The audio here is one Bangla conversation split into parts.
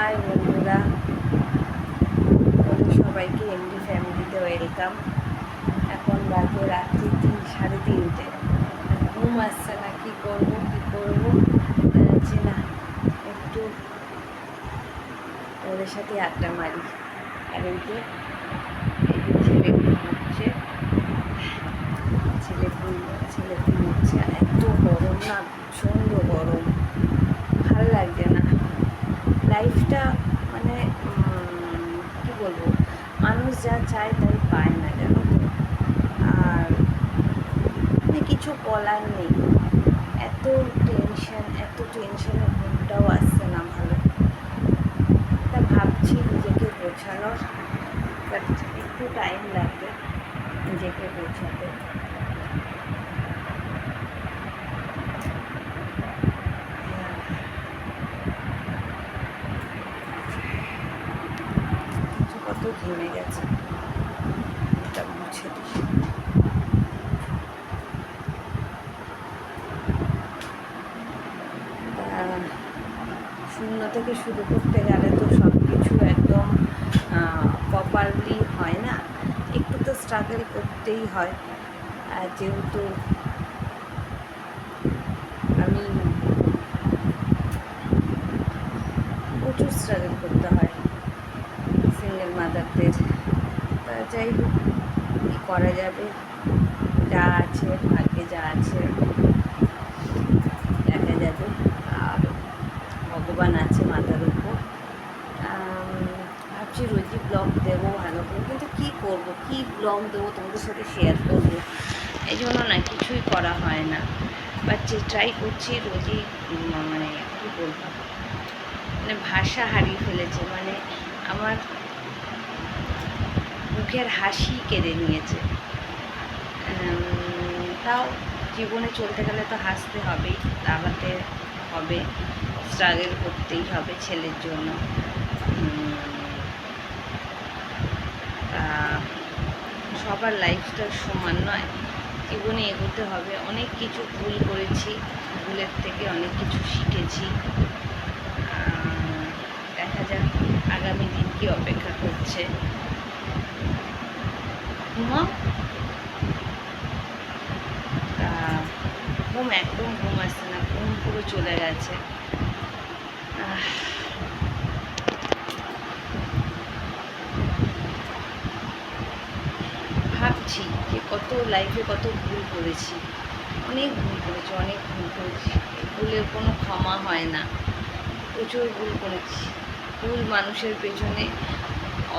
হাই বন্ধুরা, তোমাদের সবাইকে এমডি ফ্যামিলিতে ওয়েলকাম। এখন বাজে রাত্রি 3, সাড়ে 3টে। ঘুম আসছে না, কী করবো যাচ্ছি না। একটু ওদের সাথে আড্ডা মারি। আর এই যে ছেলে ঘুমোচ্ছে, ছেলে ঘুমোচ্ছে। আর এত গরম না, প্রচণ্ড গরম, ভাল লাগছে না লাইফটা। মানে কী বলবো, মানুষ যা চায় তাই পায় না, জানো তো। আর মানে কিছু বলার নেই। এত টেনশনে ঘুমটাও আসছে না ভালো। তা ভাবছি নিজেকে গোছানোর, বাট একটু টাইম লাগবে নিজেকে গোছাতে। কিছু কত ঘেমে গেছে, এটা মুছে দিই। শূন্য থেকে শুরু করতে গেলে তো সব কিছু একদম প্রপারলি হয় না, একটু তো স্ট্রাগল করতেই হয়। আর যেহেতু আমি প্রচুর স্ট্রাগল করতে হয় সিঙ্গেল মাদারদের। তা যাই হোক, কী করা যাবে, যা আছে ভাগ্যে যা আছে দেখা যাবে। আর ভগবান আছে মাথার উপর। ভাবছি রোজই ব্লগ দেবো ভালো করে, কিন্তু কী করবো, কী ব্লগ দেবো তোমাদের সাথে শেয়ার করবো, এই জন্য না কিছুই করা হয় না। বাট ট্রাই করছি রোজই, মানে কী বলবো, মানে ভাষা হারিয়ে ফেলেছে, মানে আমার মুখের হাসি কেড়ে নিয়েছে। তাও জীবনে চলতে গেলে তো হাসতে হবেই, দাঁড়াতে হবে, স্ট্রাগল করতেই হবে ছেলের জন্য। সবার লাইফটা সমান নয়, জীবনে এগোতে হবে। অনেক কিছু ভুল করেছি, ভুলের থেকে অনেক কিছু শিখেছি। দেখা যাক আগামী দিন কি অপেক্ষা করছে। ঘুম একদম ঘুম আসছে না, ঘুম পুরো চলে গেছে। ভাবছি যে লাইফে কত ভুল করেছি, অনেক ভুল করেছি। ভুলের কোনো ক্ষমা হয় না, প্রচুর ভুল করেছি। ভুল মানুষের পেছনে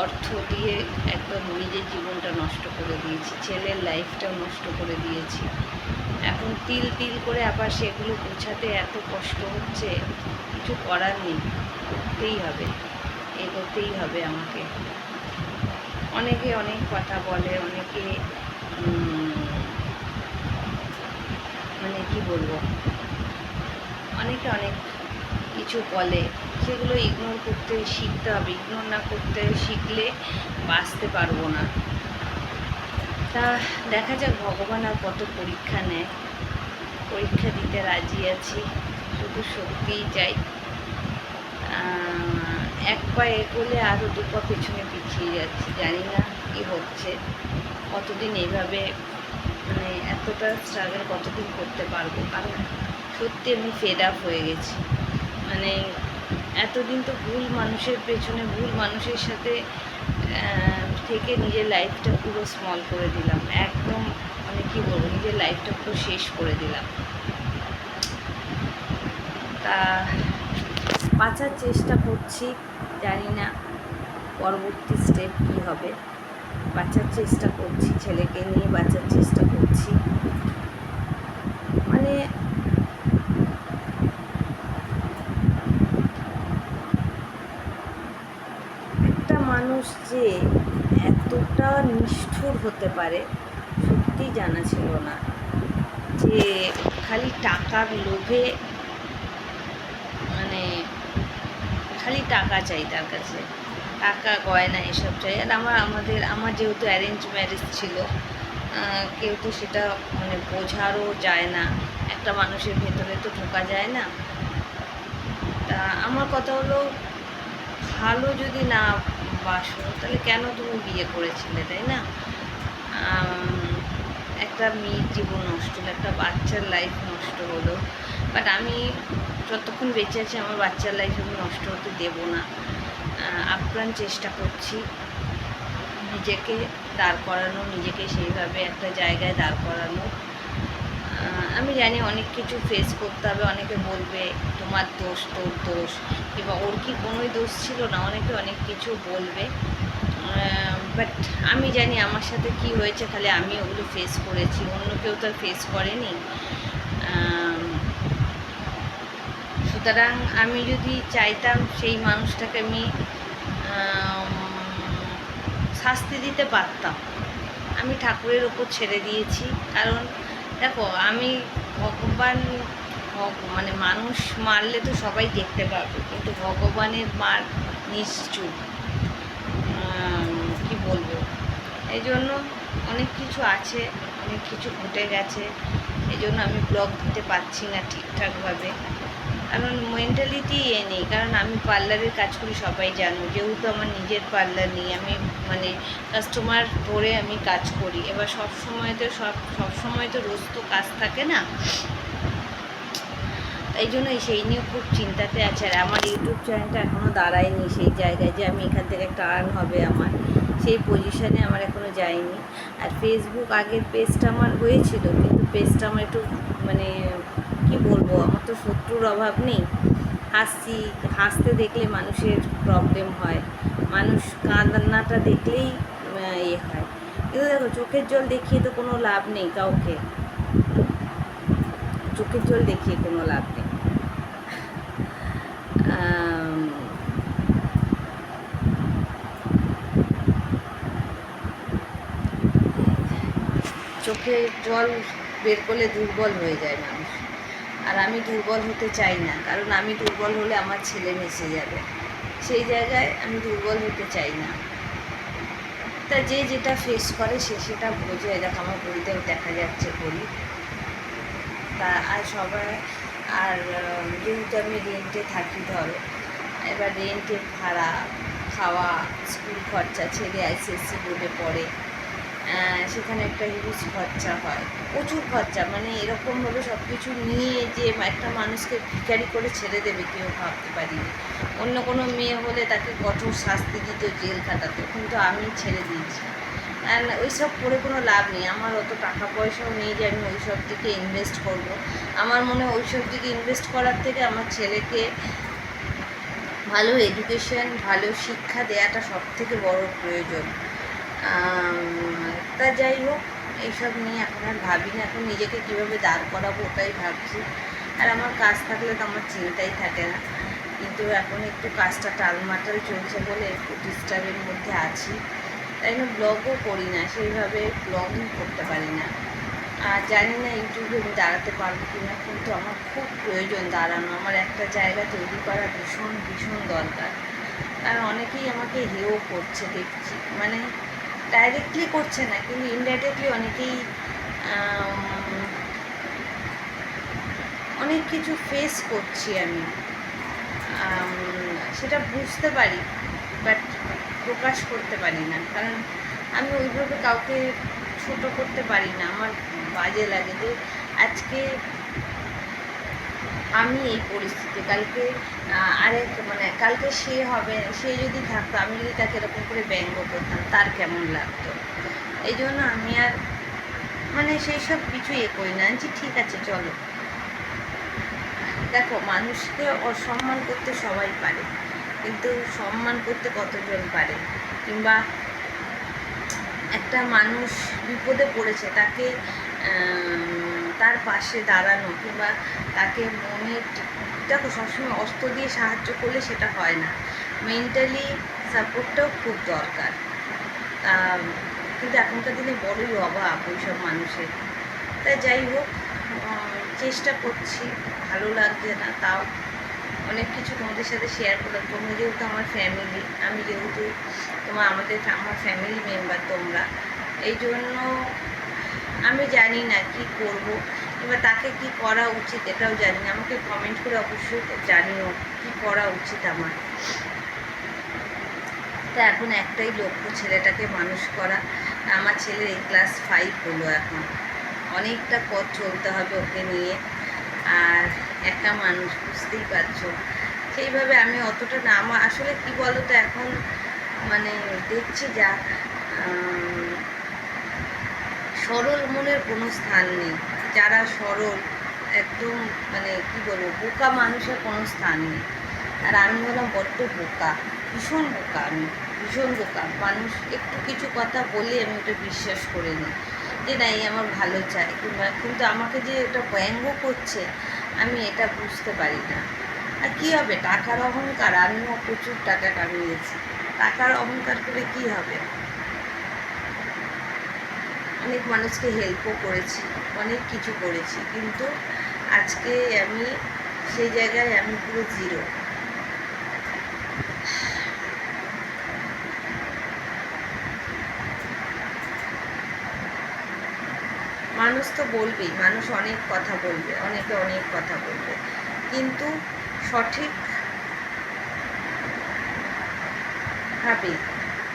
অর্থ দিয়ে একদম নিজের জীবনটা নষ্ট করে দিয়েছি, ছেলের লাইফটাও নষ্ট করে দিয়েছি। এখন তিল তিল করে আবার সেগুলো গোছাতে এত কষ্ট হচ্ছে, কিছু করার নেই, এগোতেই হবে আমাকে। অনেকে অনেক কথা বলে, অনেকে মানে কি বলবো, অনেকে অনেক কিছু বলে, সেগুলো ইগনোর করতে শিখতে হবে। ইগনোর না করতে শিখলে বাঁচতে পারবো না। তা দেখা যাক ভগবান আর কত পরীক্ষা নেয়, পরীক্ষা দিতে রাজি আছি, শুধু সত্যিই চাই। এক পা এগোলে আরও 2 পা পেছনে পিছিয়ে যাচ্ছি, জানি না কী হচ্ছে, কতদিন এইভাবে, মানে এতটা স্ট্রাগল কতদিন করতে পারবো। কারণ সত্যি আমি ফেড আপ হয়ে গেছি। মানে এতদিন তো ভুল মানুষের পেছনে, ভুল মানুষের সাথে থেকে নিজের লাইফটা পুরো স্মল করে দিলাম, একদম মানে কী বলবো, নিজের লাইফটা পুরো শেষ করে দিলাম। তা বাঁচার চেষ্টা করছি, জানি না পরবর্তী স্টেপ কী হবে। বাঁচার চেষ্টা করছি, ছেলেকে নিয়ে বাঁচার চেষ্টা করছি। মানে একটা মানুষ যে এতটা নিষ্ঠুর হতে পারে সত্যি জানা ছিল না, যে খালি টাকার লোভে, মানে খালি টাকা চাই তার কাছে, টাকা গয়না এসব চাই। আর আমার যেহেতু অ্যারেঞ্জ ম্যারেজ ছিল, কেউ তো সেটা মানে বোঝারও যায় না, একটা মানুষের ভেতরে তো ঢোকা যায় না। তা আমার কথা হলো, ভালো যদি না বাসো তাহলে কেন তুমি বিয়ে করেছিলে, তাই না? একটা মেয়ের জীবন নষ্ট হলো, একটা বাচ্চার লাইফ নষ্ট হলো। বাট আমি যতক্ষণ বেঁচে আছি আমার বাচ্চার লাইফ আমি নষ্ট হতে দেবো না। আপ্রাণ চেষ্টা করছি নিজেকে দাঁড় করানো, নিজেকে সেইভাবে একটা জায়গায় দাঁড় করানো। আমি জানি অনেক কিছু ফেস করতে হবে, অনেকে বলবে তোমার দোষ, তোর দোষ, কিংবা ওর কি কোনোই দোষ ছিল না, অনেকে অনেক কিছু বলবে। বাট আমি জানি আমার সাথে কি হয়েছে, খালি আমি ওগুলো ফেস করেছি, অন্য কেউ তো আর ফেস করেনি। সুতরাং আমি যদি চাইতাম সেই মানুষটাকে আমি শাস্তি দিতে পারতাম, আমি ঠাকুরের ওপর ছেড়ে দিয়েছি। কারণ দেখো, আমি ভগবান মানে মানুষ মারলে তো সবাই দেখতে পাবে, কিন্তু ভগবানের মার নিশ্চুপ, কি বলবো। এই জন্য অনেক কিছু আছে, অনেক কিছু ঘটে গেছে, এই জন্য আমি ব্লগ দিতে পারছি না ঠিকঠাকভাবে। কারণ মেন্টালিটি নেই। কারণ আমি পার্লারের কাজ করি, সবাই জানো, যেহেতু আমার নিজের পার্লার নেই, আমি মানে কাস্টমার ধরে আমি কাজ করি। এবার সব সময় তো রোজ তো কাজ থাকে না, তাই জন্য সেই নিয়ে খুব চিন্তাতে আছে। আর আমার ইউটিউব চ্যানেলটা এখনও দাঁড়ায়নি সেই জায়গায় যে আমি এখান থেকে একটা আর্ন হবে, আমার সেই পজিশানে আমার এখনও যায়নি। আর ফেসবুক আগের পেজটা আমার হয়েছিল, কিন্তু পেজটা আমার একটু মানে কি বলবো, আমার তো শত্রুর অভাব নেই। হাসতে দেখলে মানুষের প্রবলেম হয়, মানুষ কান্নাটা দেখলেই ইয়ে হয়। কিন্তু দেখো, চোখের জল দেখিয়ে তো কোনো লাভ নেই কাউকে, চোখের জল দেখিয়ে কোনো লাভ নেই। চোখে জল বের করলে দুর্বল হয়ে যায় মানুষ, আর আমি দুর্বল হতে চাই না। কারণ আমি দুর্বল হলে আমার ছেলে মিশে যাবে, সেই জায়গায় আমি দুর্বল হতে চাই না। তা যে যেটা ফেস করে সে সেটা বোঝে। দেখ, আমার বইতেও দেখা যাচ্ছে করি তা। আর সবাই আর যেহেতু আমি রেন্টে থাকি, ধরো এবার রেন্টের ভাড়া, খাওয়া, স্কুল খরচা, ছেলে আইসিএসসি বোর্ডে পড়ে, সেখানে একটা হিউজ খরচা হয়, প্রচুর খরচা। মানে এরকমভাবে সব কিছু নিয়ে যে একটা মানুষকে ভিখারি করে ছেড়ে দেবে কেউ ভাবতে পারিনি। অন্য কোনো মেয়ে হলে তাকে কঠোর শাস্তি দিত, জেল খাটাতো, কিন্তু আমি ছেড়ে দিয়েছি। আর ওইসব করে কোনো লাভ নেই। আমার অত টাকা পয়সাও নেই যে আমি ওইসব দিকে ইনভেস্ট করব। আমার মনে হয় ওইসব দিকে ইনভেস্ট করার থেকে আমার ছেলেকে ভালো এডুকেশন, ভালো শিক্ষা দেওয়াটা সবথেকে বড় প্রয়োজন। তা যাই হোক, এইসব নিয়ে এখন আর ভাবি না, এখন নিজেকে কীভাবে দাঁড় করাবো ওটাই ভাবছি। আর আমার কাজ থাকলে তো আমার চিন্তাই থাকে না, কিন্তু এখন একটু কাজটা টালমাটাল চলছে বলে একটু ডিস্টার্বের মধ্যে আছি, তাই জন্য ব্লগও করি না, সেইভাবে ব্লগই করতে পারি না। আর জানি না ইউটিউবে আমি দাঁড়াতে পারবো কি না, কিন্তু আমার খুব প্রয়োজন দাঁড়ানো। আমার একটা জায়গা তৈরি করা ভীষণ ভীষণ দরকার। কারণ অনেকেই আমাকে হেও করছে দেখছি, মানে ডাইরেক্টলি করছে না, কিন্তু ইনডাইরেক্টলি অনেকেই অনেক কিছু ফেস করছি আমি, সেটা বুঝতে পারি, বাট প্রকাশ করতে পারি না। কারণ আমি ওইভাবে কাউকে ছোট করতে পারি না, আমার বাজে লাগে যে আজকে আমি এই পরিস্থিতি, কালকে আরেক মানে কালকে সে হবে, সে যদি থাকতো, আমি যদি তাকে এরকম করে ব্যঙ্গ করতাম, তার কেমন লাগতো। এই জন্য আমি আর মানে সেই সব কিছু করি না, যে ঠিক আছে চলো। দেখো, মানুষকে অসম্মান করতে সবাই পারে, কিন্তু সম্মান করতে কতজন পারে? কিংবা একটা মানুষ বিপদে পড়েছে, তাকে তার পাশে দাঁড়ানো, কিংবা তাকে মনে, দেখো সবসময় অস্ত্র দিয়ে সাহায্য করলে সেটা হয় না, মেন্টালি সাপোর্টটাও খুব দরকার। কিন্তু এখনকার দিনে বড়ই অভাব ওইসব মানুষের। তাই যাই হোক, চেষ্টা করছি, ভালো লাগছে না, তাও অনেক কিছু তোমাদের সাথে শেয়ার করলাম। তোমরা যেহেতু আমার ফ্যামিলি, আমি যেহেতু আমার ফ্যামিলি মেম্বার তোমরা, এই জন্য আমি জানি না কি করব, এবার তাকে কি করা উচিত এটাও জানি না। আমাকে কমেন্ট করে অবশ্যই জানিও কি করা উচিত আমার। তা এখন একটাই লক্ষ্য, ছেলেটাকে মানুষ করা। আমার ছেলের এই ক্লাস 5 হলো এখন, অনেকটা পথ চলতে হবে ওকে নিয়ে। আর একা মানুষ, বুঝতেই পারছো, সেইভাবে আমি অতটা না, আমার আসলে কী বলো তো, এখন মানে দেখছি যা সরল মনের কোনো স্থান নেই। যারা সরল একদম, মানে কি বলবো, বোকা মানুষের কোনো স্থান নেই। আর আমি হলাম বড্ড বোকা, ভীষণ বোকা, আমি ভীষণ বোকা মানুষ। একটু কিছু কথা বলে আমি ওটা বিশ্বাস করে নিই যে না, এই আমার ভালো চায়, কিন্তু আমাকে যে এটা ব্যঙ্গ করছে আমি এটা বুঝতে পারি না। আর কী হবে, টাকার অহংকার, আমিও প্রচুর টাকা কামিয়েছি, টাকার অহংকার করে কী হবে? অনেক মানুষকে হেল্পও করেছি, অনেক কিছু করেছি, কিন্তু আজকে আমি সেই জায়গায় আমি পুরো জিরো। মানুষ তো বলবেই, মানুষ অনেক কথা বলবে, অনেকে অনেক কথা বলবে, কিন্তু সঠিকভাবে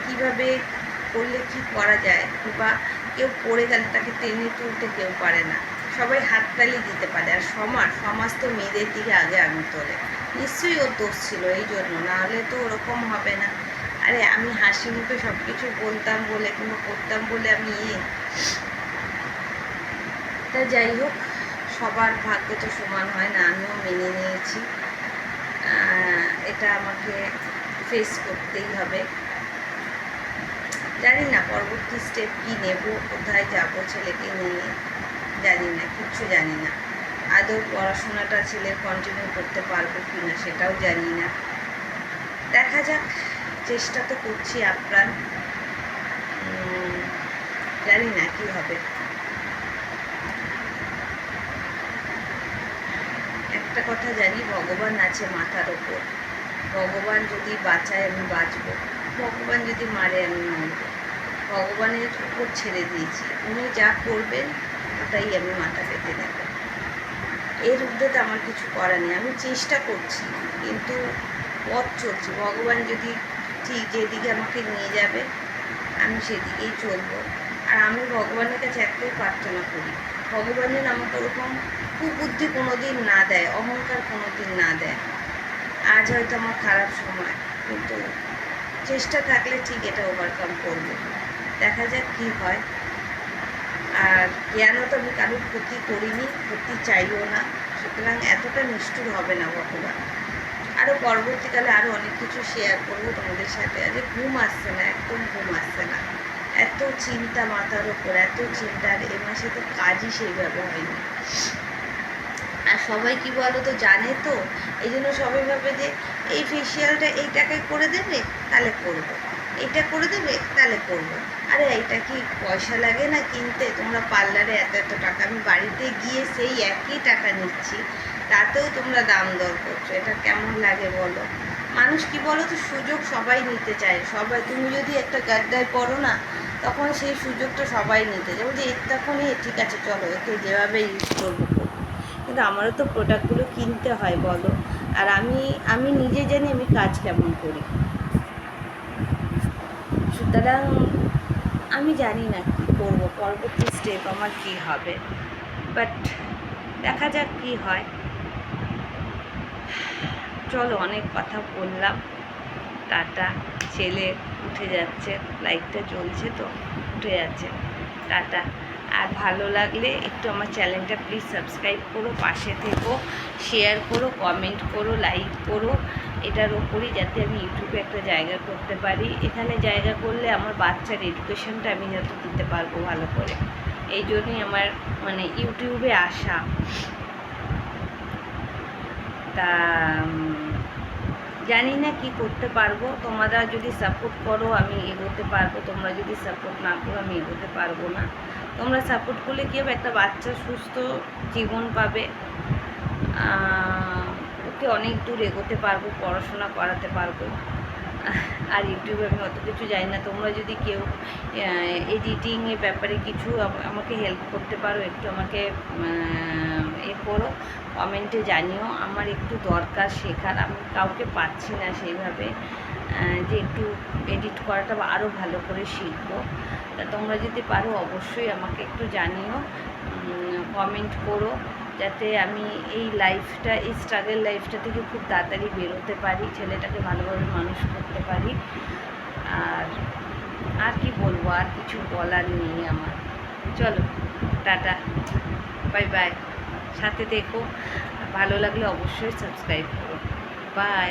কীভাবে করলে কী করা যায়, বা কেউ পড়ে গেলে তাকে টেনে তুলতে কেউ পারে না, সবাই হাততালি দিতে পারে। আর সমাজ তো মেয়েদের দিকে আগে তোলে, নিশ্চয়ই ওর দোষ ছিল এই জন্য, নাহলে তো ওরকম হবে না। আরে আমি হাসি মুখে সব কিছু বলতাম বলে কিংবা করতাম বলে আমি তা যাই হোক, সবার ভাগ্য তো সমান হয় না, আমিও মেনে নিয়েছি, এটা আমাকে ফেস করতেই হবে। জানি না পরবর্তী স্টেপ কী নেব, কোথায় যাব ছেলেকে নিয়ে, জানি না, কিচ্ছু জানি না। আদৌ পড়াশোনাটা ছেলের কন্টিনিউ করতে পারবো কি না সেটাও জানি না, দেখা যাক। চেষ্টা তো করছি আপ্রাণ, জানি না কি হবে। একটা কথা জানি, ভগবান আছে মাথার ওপর, ভগবান যদি বাঁচায় আমি বাঁচবো, ভগবান যদি মারে আমি মরব, ভগবানের উপর ছেড়ে দিয়েছি, উনি যা করবেন ওটাই আমি মাথা পেতে নেব। এর ঊর্ধ্বে তো আমার কিছু করার নেই। আমি চেষ্টা করছি, কিন্তু পথ চলছি, ভগবান যদি ঠিক যেদিকে আমাকে নিয়ে যাবে আমি সেদিকেই চলবো। আর আমি ভগবানের কাছে একটাই প্রার্থনা করি, ভগবান যেন আমাকে ওরকম কুবুদ্ধি কোনো দিন না দেয়, অহংকার কোনো দিন না দেয়। আজ হয়তো আমার খারাপ সময়, কিন্তু চেষ্টা থাকলে ঠিক এটা ওভারকাম করবো, দেখা যাক কী হয়। আর জ্ঞানও তো আমি কারোর ক্ষতি করিনি, ক্ষতি চাইও না, সুতরাং এতটা নিষ্ঠুর হবে না ভগবান। আরও পরবর্তীকালে আরও অনেক কিছু শেয়ার করবো তোমাদের সাথে। আজ ঘুম আসছে না, একদম ঘুম আসছে না, এত চিন্তা মাথার ওপর, এত চিন্তা। আর এ মাসে তো কাজই সেইভাবে হয়নি। আর সবাই কি বলো তো, জানে তো, এই জন্য সবাই ভাবে যে এই ফেসিয়ালটা এই টাকায় করে দেবে তাহলে করবো, এইটা করে দেবে তাহলে করবো। আরে এইটা কি পয়সা লাগে না কিনতে? তোমরা পার্লারে এত এত টাকা, আমি বাড়িতে গিয়ে সেই একই টাকা নিচ্ছি, তাতেও তোমরা দাম দর করছো, এটা কেমন লাগে বলো? মানুষ কি বলো তো, সুযোগ সবাই নিতে চায়, সবাই। তুমি যদি একটা গাড্ডায় পড়ো না, তখন সেই সুযোগটা সবাই নিতে চায়, বলছি তখনই ঠিক আছে চলো একে যেভাবে ইউজ করবো। কিন্তু আমারও তো প্রোডাক্টগুলো কিনতে হয় বলো। আর আমি নিজে জানি আমি কাজ কেমন করি, সুতরাং আমি জানি না কী করবো, পরবর্তী স্টেপ আমার কী হবে, বাট দেখা যাক কী হয়। চলো, অনেক কথা বললাম, টাটা। ছেলে উঠে যাচ্ছে, লাইটটা জ্বলছে তো উঠে যাচ্ছে, টাটা। আর ভালো লাগলে একটু আমার চ্যানেলটা প্লিজ সাবস্ক্রাইব করো, পাশে থেকো, শেয়ার করো, কমেন্ট করো, লাইক করো, এটার ওপরই যাতে আমি ইউটিউবে একটা জায়গা করতে পারি। এখানে জায়গা করলে আমার বাচ্চার এডুকেশনটা আমি যাতে দিতে পারবো ভালো করে, এই জন্যই আমার মানে ইউটিউবে আসা। তা জানি না কি করতে পারবো, তোমরা যদি সাপোর্ট করো আমি এগোতে পারবো, তোমরা যদি সাপোর্ট না করো আমি এগোতে পারবো না। তোমরা সাপোর্ট করলে কী হবে, একটা বাচ্চা সুস্থ জীবন পাবে, ওকে অনেক দূর এগোতে পারবো, পড়াশোনা করাতে পারবো। আর ইউটিউবে আমি অত কিছু জানি না, তোমরা যদি কেউ এডিটিংয়ের ব্যাপারে কিছু আমাকে হেল্প করতে পারো, একটু আমাকে করো, কমেন্টে জানিও। আমার একটু দরকার শেখার, আমি কাউকে পাচ্ছি না সেইভাবে, যে একটু এডিট করাটা আরও ভালো করে শিখবো। তা তোমরা যদি পারো অবশ্যই আমাকে একটু জানিও, কমেন্ট করো, যাতে আমি এই লাইফটা, এই স্ট্রাগল লাইফটা থেকে খুব তাড়াতাড়ি বেরোতে পারি, ছেলেটাকে ভালোভাবে মানুষ করতে পারি। আর কি বলবো, আর কিছু বলার নেই আমার। চলো, টাটা, বাই বাই। সাথে দেখো, ভালো লাগলে অবশ্যই সাবস্ক্রাইব করো। বাই।